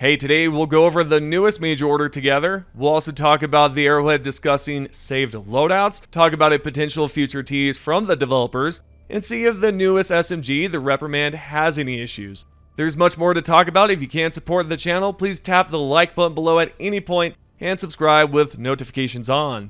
Hey, today we'll go over the newest major order together. We'll also talk about the Arrowhead discussing saved loadouts, talk about a potential future tease from the developers, and see if the newest SMG, the Reprimand, has any issues. There's much more to talk about. If you can't support the channel, please tap the like button below at any point and subscribe with notifications on.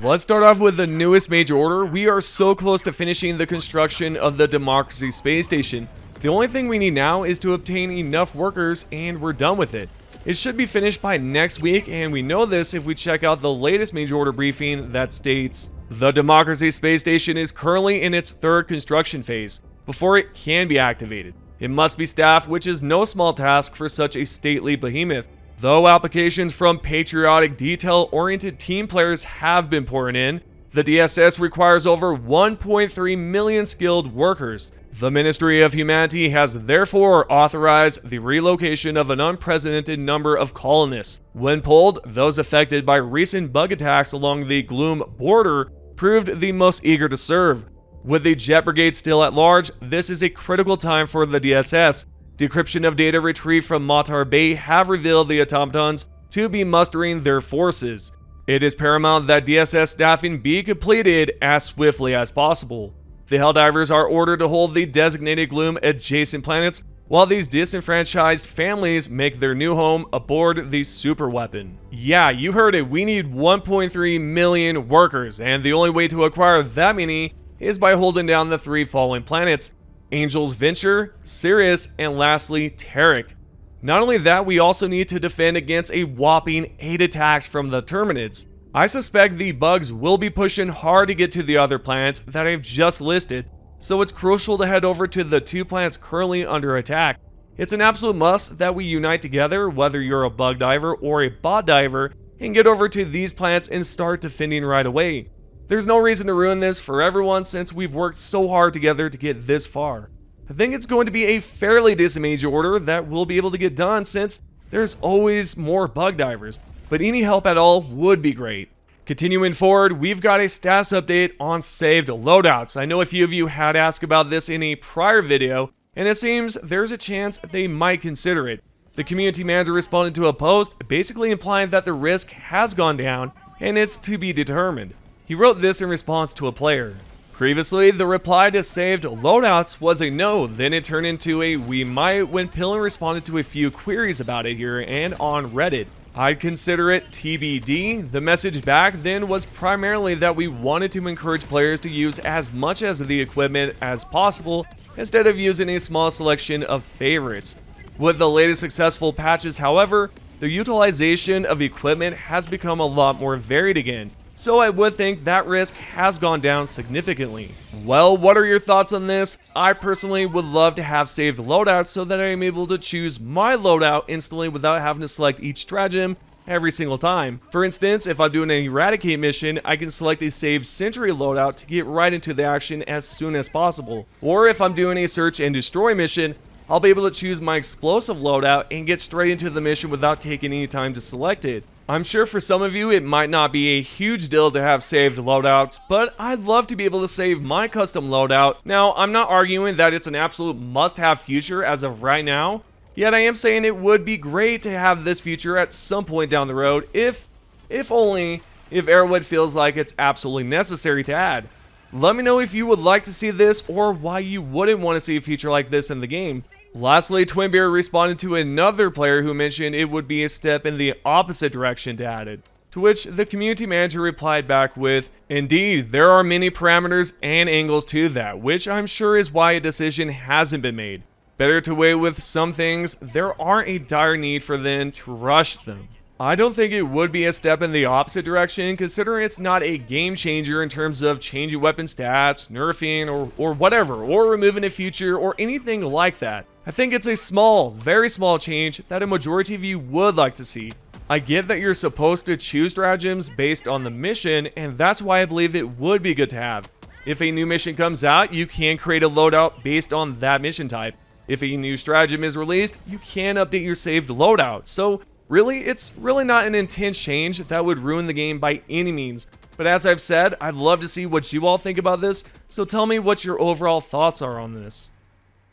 Let's start off with the newest major order. We are so close to finishing the construction of the Democracy Space Station. The only thing we need now is to obtain enough workers and we're done with it. It should be finished by next week, and we know this if we check out the latest major order briefing that states the Democracy Space Station is currently in its third construction phase before it can be activated. It must be staffed, which is no small task for such a stately behemoth. Though applications from patriotic, detail-oriented team players have been pouring in, the DSS requires over 1.3 million skilled workers. The Ministry of Humanity has therefore authorized the relocation of an unprecedented number of colonists. When polled, those affected by recent bug attacks along the Gloom border proved the most eager to serve. With the Jet Brigade still at large, this is a critical time for the DSS. Decryption of data retrieved from Matar Bay have revealed the Automatons to be mustering their forces. It is paramount that DSS staffing be completed as swiftly as possible. The Helldivers are ordered to hold the designated Gloom adjacent planets, while these disenfranchised families make their new home aboard the superweapon. Yeah, you heard it, we need 1.3 million workers, and the only way to acquire that many is by holding down the three following planets: Angel's Venture, Sirius, and lastly, Tarek. Not only that, we also need to defend against a whopping 8 attacks from the Terminids. I suspect the bugs will be pushing hard to get to the other planets that I've just listed, so it's crucial to head over to the 2 planets currently under attack. It's an absolute must that we unite together, whether you're a bug diver or a bot diver, and get over to these planets and start defending right away. There's no reason to ruin this for everyone since we've worked so hard together to get this far. I think it's going to be a fairly decent major order that we'll be able to get done since there's always more bug divers, but any help at all would be great. Continuing forward, we've got a status update on saved loadouts. I know a few of you had asked about this in a prior video, and it seems there's a chance they might consider it. The community manager responded to a post basically implying that the risk has gone down and it's to be determined. He wrote this in response to a player. Previously, the reply to saved loadouts was a no, then it turned into a we might when Pillin responded to a few queries about it here and on Reddit. I'd consider it TBD. The message back then was primarily that we wanted to encourage players to use as much as the equipment as possible instead of using a small selection of favorites. With the latest successful patches, however, the utilization of equipment has become a lot more varied again. So I would think that risk has gone down significantly. Well, what are your thoughts on this? I personally would love to have saved loadouts so that I am able to choose my loadout instantly without having to select each stratagem every single time. For instance, if I'm doing an eradicate mission, I can select a saved sentry loadout to get right into the action as soon as possible. Or if I'm doing a search and destroy mission, I'll be able to choose my explosive loadout and get straight into the mission without taking any time to select it. I'm sure for some of you it might not be a huge deal to have saved loadouts, but I'd love to be able to save my custom loadout. Now, I'm not arguing that it's an absolute must-have feature as of right now, yet I am saying it would be great to have this feature at some point down the road, if only if Arrowhead feels like it's absolutely necessary to add. Let me know if you would like to see this or why you wouldn't want to see a feature like this in the game. Lastly, Twinbeer responded to another player who mentioned it would be a step in the opposite direction to add it, to which the community manager replied back with, "Indeed, there are many parameters and angles to that, which I'm sure is why a decision hasn't been made. Better to wait with some things, there aren't a dire need for them to rush them." I don't think it would be a step in the opposite direction, considering it's not a game changer in terms of changing weapon stats, nerfing, or whatever, or removing a feature, or anything like that. I think it's a small, very small change that a majority of you would like to see. I get that you're supposed to choose stratagems based on the mission, and that's why I believe it would be good to have. If a new mission comes out, you can create a loadout based on that mission type. If a new stratagem is released, you can update your saved loadout. So really, it's really not an intense change that would ruin the game by any means. But as I've said, I'd love to see what you all think about this, so tell me what your overall thoughts are on this.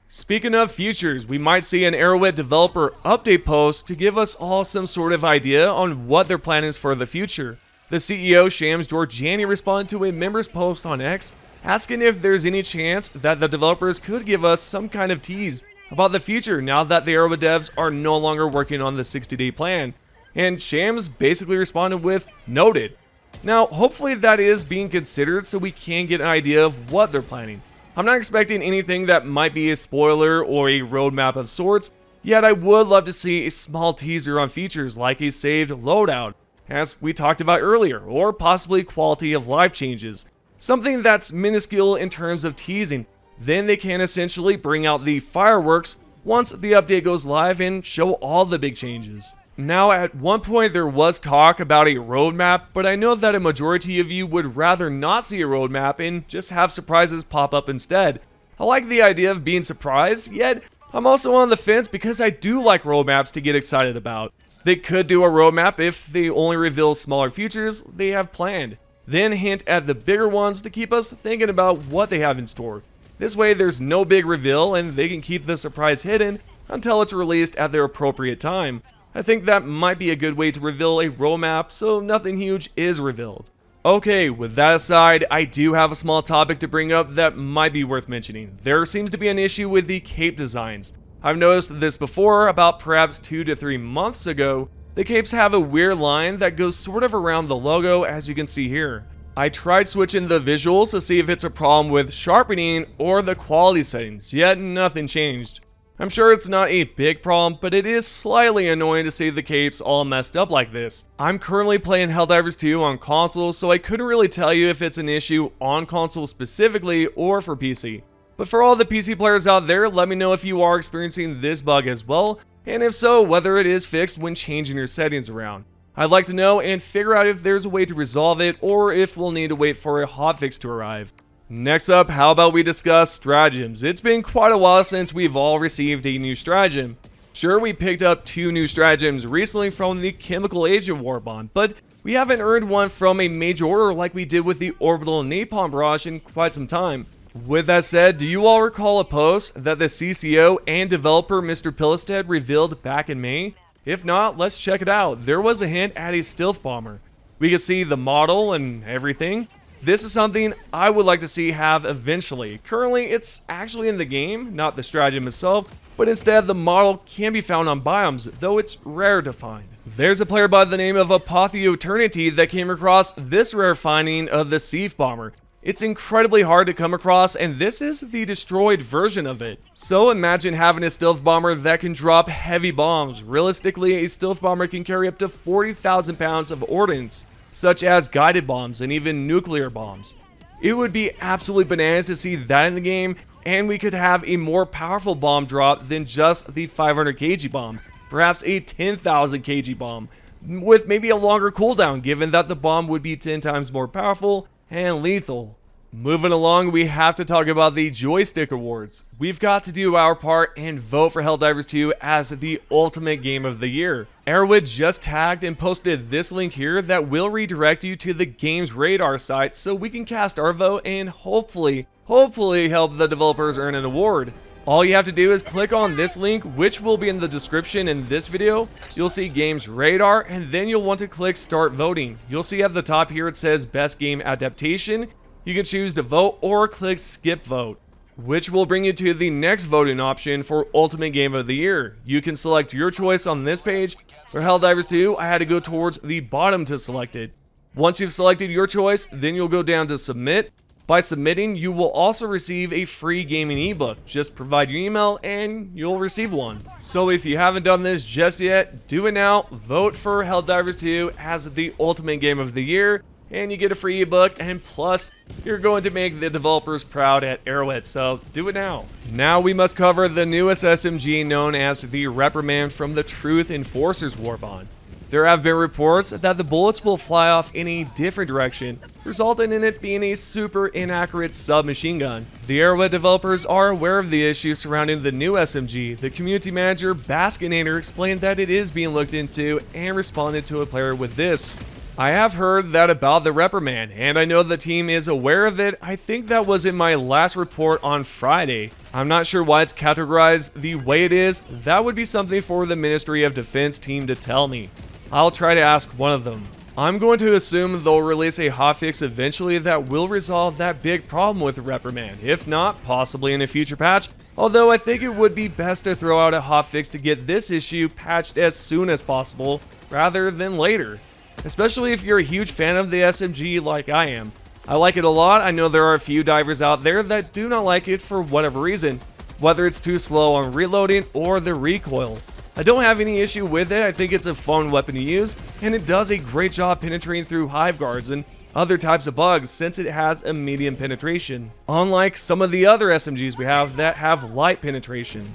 Speaking of futures, we might see an Arrowhead developer update post to give us all some sort of idea on what their plan is for the future. The CEO, Shams Georgiani, responded to a member's post on X, asking if there's any chance that the developers could give us some kind of tease about the future now that the Arrowhead devs are no longer working on the 60-day plan. And Shams basically responded with, "Noted." Now, hopefully that is being considered so we can get an idea of what they're planning. I'm not expecting anything that might be a spoiler or a roadmap of sorts, yet I would love to see a small teaser on features like a saved loadout, as we talked about earlier, or possibly quality of life changes. Something that's minuscule in terms of teasing. Then they can essentially bring out the fireworks once the update goes live and show all the big changes. Now, at one point there was talk about a roadmap, but I know that a majority of you would rather not see a roadmap and just have surprises pop up instead. I like the idea of being surprised, yet I'm also on the fence because I do like roadmaps to get excited about. They could do a roadmap if they only reveal smaller features they have planned, then hint at the bigger ones to keep us thinking about what they have in store. This way there's no big reveal and they can keep the surprise hidden until it's released at their appropriate time. I think that might be a good way to reveal a roadmap so nothing huge is revealed. Okay, with that aside, I do have a small topic to bring up that might be worth mentioning. There seems to be an issue with the cape designs. I've noticed this before, about perhaps 2 to 3 months ago. The capes have a weird line that goes sort of around the logo, as you can see here. I tried switching the visuals to see if it's a problem with sharpening or the quality settings, yet nothing changed. I'm sure it's not a big problem, but it is slightly annoying to see the capes all messed up like this. I'm currently playing Helldivers 2 on console, so I couldn't really tell you if it's an issue on console specifically or for PC. But for all the PC players out there, let me know if you are experiencing this bug as well, and if so, whether it is fixed when changing your settings around. I'd like to know and figure out if there's a way to resolve it, or if we'll need to wait for a hotfix to arrive. Next up, how about we discuss stratagems? It's been quite a while since we've all received a new stratagem. Sure, we picked up 2 new stratagems recently from the Chemical Age of Warbond, but we haven't earned one from a major order like we did with the Orbital Napalm Barrage in quite some time. With that said, do you all recall a post that the CCO and developer Mr. Pillisted revealed back in May? If not, let's check it out. There was a hint at a stealth bomber. We could see the model and everything. This is something I would like to see have eventually. Currently, it's actually in the game, not the stratagem itself, but instead the model can be found on biomes, though it's rare to find. There's a player by the name of Eternity that came across this rare finding of the Sieve Bomber. It's incredibly hard to come across, and this is the destroyed version of it. So imagine having a stealth bomber that can drop heavy bombs. Realistically, a stealth bomber can carry up to 40,000 pounds of ordnance, such as guided bombs and even nuclear bombs. It would be absolutely bananas to see that in the game, and we could have a more powerful bomb drop than just the 500 kg bomb, perhaps a 10,000 kg bomb, with maybe a longer cooldown given that the bomb would be 10 times more powerful and lethal. Moving along, we have to talk about the Joystick Awards. We've got to do our part and vote for Helldivers 2 as the ultimate game of the year. Arrowhead just tagged and posted this link here that will redirect you to the game's radar site so we can cast our vote and hopefully help the developers earn an award. All you have to do is click on this link, which will be in the description in this video. You'll see Games Radar, and then you'll want to click Start Voting. You'll see at the top here it says Best Game Adaptation. You can choose to vote or click Skip Vote, which will bring you to the next voting option for Ultimate Game of the Year. You can select your choice on this page. For Helldivers 2, I had to go towards the bottom to select it. Once you've selected your choice, then you'll go down to Submit. By submitting, you will also receive a free gaming ebook. Just provide your email and you'll receive one. So if you haven't done this just yet, do it now. Vote for Helldivers 2 as the ultimate game of the year, and you get a free ebook, and plus, you're going to make the developers proud at Arrowhead, so do it now. Now we must cover the newest SMG known as the Reprimand from the Truth Enforcers Warbond. There have been reports that the bullets will fly off in a different direction, resulting in it being a super inaccurate submachine gun. The Arrowhead developers are aware of the issue surrounding the new SMG. The community manager, Baskinator, explained that it is being looked into and responded to a player with this. I have heard that about the Reprimand, and I know the team is aware of it. I think that was in my last report on Friday. I'm not sure why it's categorized the way it is. That would be something for the Ministry of Defense team to tell me. I'll try to ask one of them. I'm going to assume they'll release a hotfix eventually that will resolve that big problem with Reprimand. If not, possibly in a future patch. Although I think it would be best to throw out a hotfix to get this issue patched as soon as possible, rather than later. Especially if you're a huge fan of the SMG like I am. I like it a lot. I know there are a few divers out there that do not like it for whatever reason, whether it's too slow on reloading or the recoil. I don't have any issue with it. I think it's a fun weapon to use, and it does a great job penetrating through hive guards and other types of bugs since it has a medium penetration, unlike some of the other SMGs we have that have light penetration.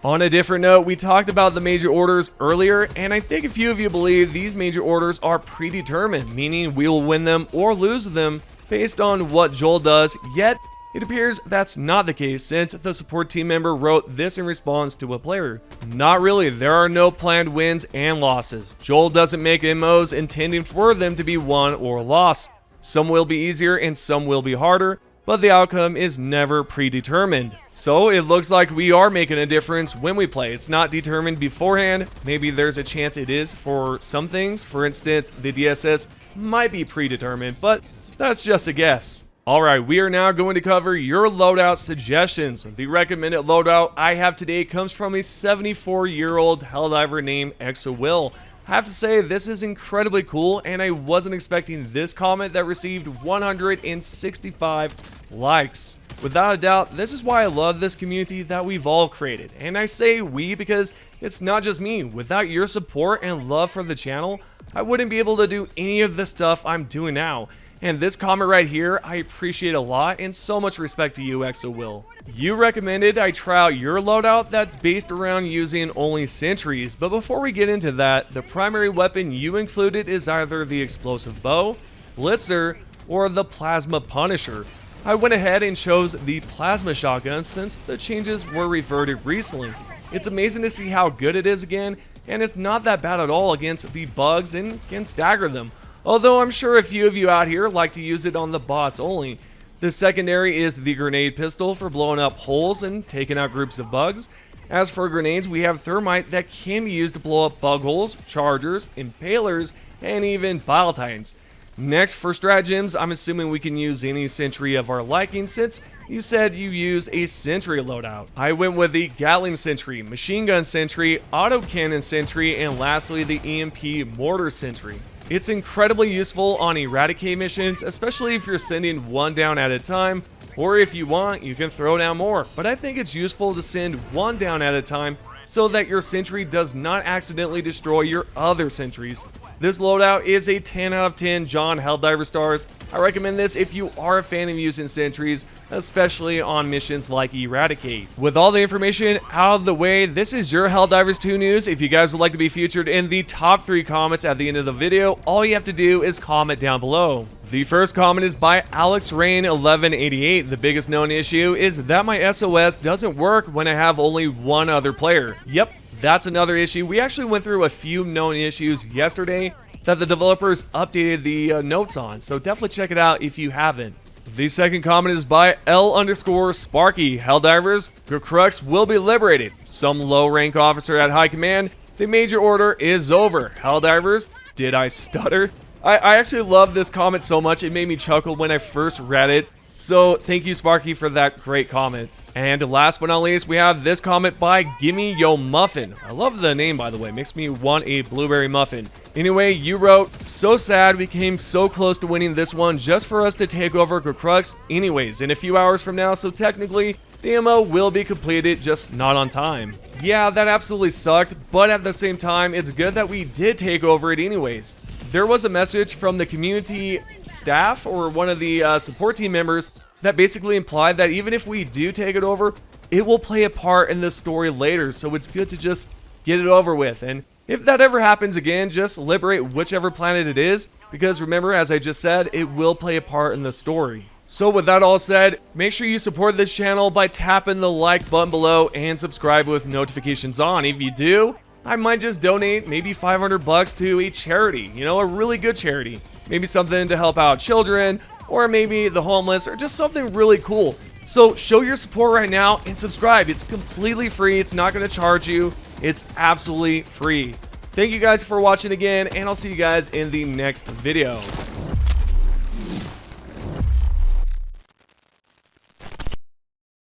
On a different note, we talked about the major orders earlier, and I think a few of you believe these major orders are predetermined, meaning we will win them or lose them based on what Joel does, yet it appears that's not the case since the support team member wrote this in response to a player. Not really, there are no planned wins and losses. Joel doesn't make MOs intending for them to be won or lost. Some will be easier and some will be harder, but the outcome is never predetermined. So it looks like we are making a difference when we play. It's not determined beforehand. Maybe there's a chance it is for some things. For instance, the DSS might be predetermined, but that's just a guess. Alright, we are now going to cover your loadout suggestions. The recommended loadout I have today comes from a 74-year-old Helldiver named Will. I have to say, this is incredibly cool, and I wasn't expecting this comment that received 165 likes. Without a doubt, this is why I love this community that we've all created. And I say we because it's not just me. Without your support and love for the channel, I wouldn't be able to do any of the stuff I'm doing now. And this comment right here, I appreciate a lot, and so much respect to you, Will. You recommended I try out your loadout that's based around using only sentries, but before we get into that, the primary weapon you included is either the explosive bow, blitzer, or the plasma punisher. I went ahead and chose the plasma shotgun since the changes were reverted recently. It's amazing to see how good it is again, and it's not that bad at all against the bugs and can stagger them. Although I'm sure a few of you out here like to use it on the bots only. The secondary is the grenade pistol for blowing up holes and taking out groups of bugs. As for grenades, we have thermite that can be used to blow up bug holes, chargers, impalers, and even Automatons. Next, for stratagems, I'm assuming we can use any sentry of our liking since you said you use a sentry loadout. I went with the Gatling sentry, machine gun sentry, autocannon sentry, and lastly the EMP mortar sentry. It's incredibly useful on eradicate missions, especially if you're sending one down at a time, or if you want, you can throw down more. But I think it's useful to send one down at a time so that your sentry does not accidentally destroy your other sentries. This loadout is a 10 out of 10 John Helldiver stars. I recommend this if you are a fan of using sentries, especially on missions like Eradicate. With all the information out of the way, this is your Helldivers 2 news. If you guys would like to be featured in the top 3 comments at the end of the video, all you have to do is comment down below. The first comment is by Alex Rain 1188. The biggest known issue is that my SOS doesn't work when I have only one other player. Yep. That's another issue. We actually went through a few known issues yesterday that the developers updated the notes on, so definitely check it out if you haven't. The second comment is by L_Sparky. Helldivers, Crux will be liberated. Some low rank officer at high command. The major order is over. Helldivers, did I stutter? I actually love this comment so much, it made me chuckle when I first read it. So thank you, Sparky, for that great comment. And last but not least, we have this comment by Gimme Yo Muffin. I love the name, by the way. Makes me want a blueberry muffin. Anyway, you wrote, so sad we came so close to winning this one just for us to take over Crux anyways in a few hours from now, so technically the MO will be completed, just not on time. Yeah, that absolutely sucked, but at the same time, it's good that we did take over it anyways. There was a message from the community staff or one of the support team members that basically implied that even if we do take it over, it will play a part in the story later, so it's good to just get it over with. And if that ever happens again, just liberate whichever planet it is, because remember, as I just said, it will play a part in the story. So with that all said, make sure you support this channel by tapping the like button below and subscribe with notifications on. If you do, I might just donate maybe 500 bucks to a charity, you know, a really good charity. Maybe something to help out children, or maybe the homeless, or just something really cool. So show your support right now and subscribe. It's completely free. It's not going to charge you. It's absolutely free. Thank you guys for watching again, and I'll see you guys in the next video.